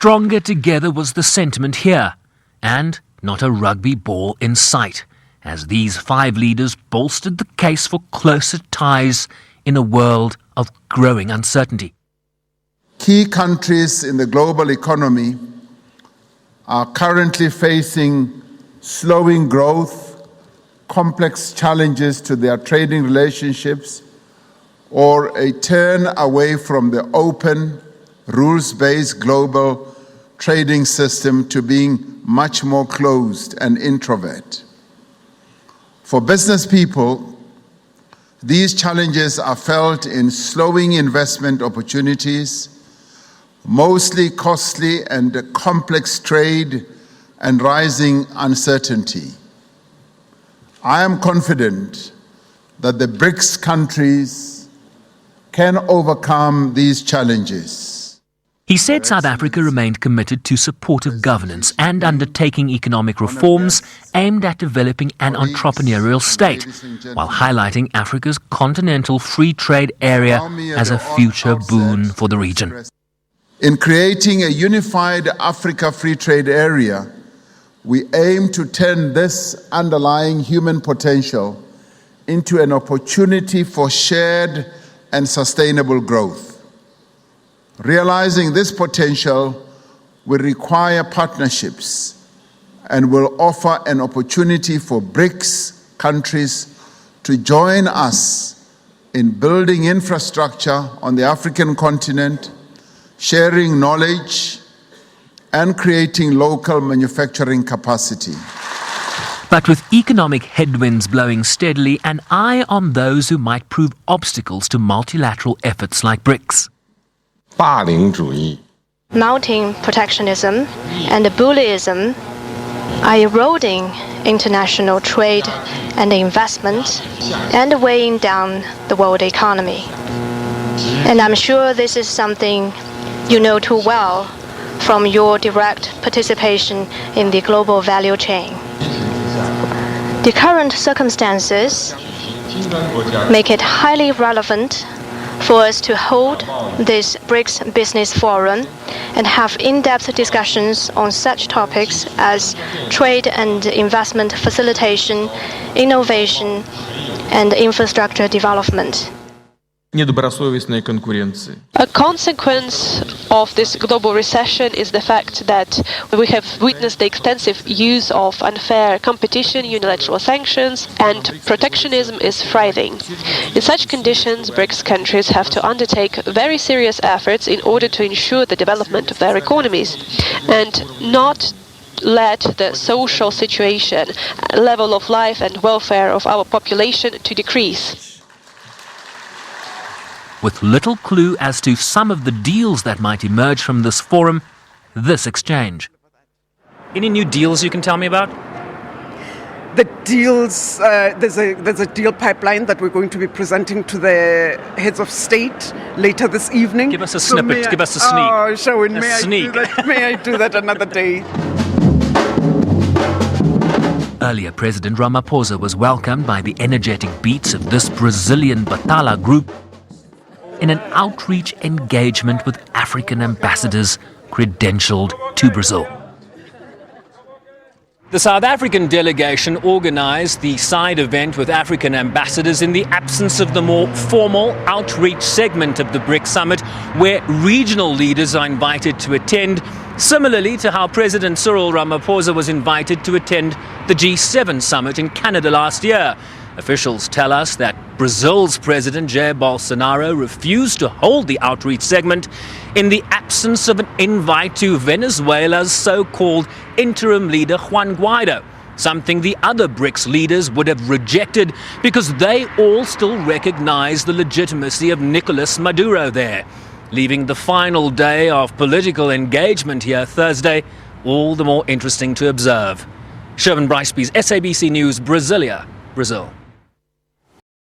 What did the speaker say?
Stronger together was the sentiment here, and not a rugby ball in sight, as these 5 leaders bolstered the case for closer ties in a world of growing uncertainty. Key countries in the global economy are currently facing slowing growth, complex challenges to their trading relationships, or a turn away from the open, rules-based global trading system to being much more closed and introvert. For business people, these challenges are felt in slowing investment opportunities, mostly costly and complex trade, and rising uncertainty. I am confident that the BRICS countries can overcome these challenges. He said South Africa remained committed to supportive governance and undertaking economic reforms aimed at developing an entrepreneurial state, while highlighting Africa's continental free trade area as a future boon for the region. In creating a unified Africa free trade area, we aim to turn this underlying human potential into an opportunity for shared and sustainable growth. Realizing this potential will require partnerships and will offer an opportunity for BRICS countries to join us in building infrastructure on the African continent, sharing knowledge, and creating local manufacturing capacity. But with economic headwinds blowing steadily, an eye on those who might prove obstacles to multilateral efforts like BRICS. Mounting protectionism and bullyism are eroding international trade and investment and weighing down the world economy. And I'm sure this is something you know too well from your direct participation in the global value chain. The current circumstances make it highly relevant for us to hold this BRICS Business Forum and have in-depth discussions on such topics as trade and investment facilitation, innovation, and infrastructure development. A consequence of this global recession is the fact that we have witnessed the extensive use of unfair competition, unilateral sanctions, and protectionism is thriving. In such conditions, BRICS countries have to undertake very serious efforts in order to ensure the development of their economies and not let the social situation, level of life and welfare of our population to decrease. With little clue as to some of the deals that might emerge from this forum, this exchange. Any new deals you can tell me about? The deals, there's a deal pipeline that we're going to be presenting to the heads of state later this evening. Give us a snippet, give us a sneak. Oh, Sherwin, may I do that another day? Earlier, President Ramaphosa was welcomed by the energetic beats of this Brazilian Batala group in an outreach engagement with African ambassadors credentialed to Brazil. The South African delegation organized the side event with African ambassadors in the absence of the more formal outreach segment of the BRICS summit, where regional leaders are invited to attend, similarly to how President Cyril Ramaphosa was invited to attend the G7 summit in Canada last year. Officials tell us that Brazil's President Jair Bolsonaro refused to hold the outreach segment in the absence of an invite to Venezuela's so-called interim leader Juan Guaido, something the other BRICS leaders would have rejected because they all still recognize the legitimacy of Nicolas Maduro there, leaving the final day of political engagement here Thursday all the more interesting to observe. Sherwin Bryceby's SABC News, Brasilia, Brazil.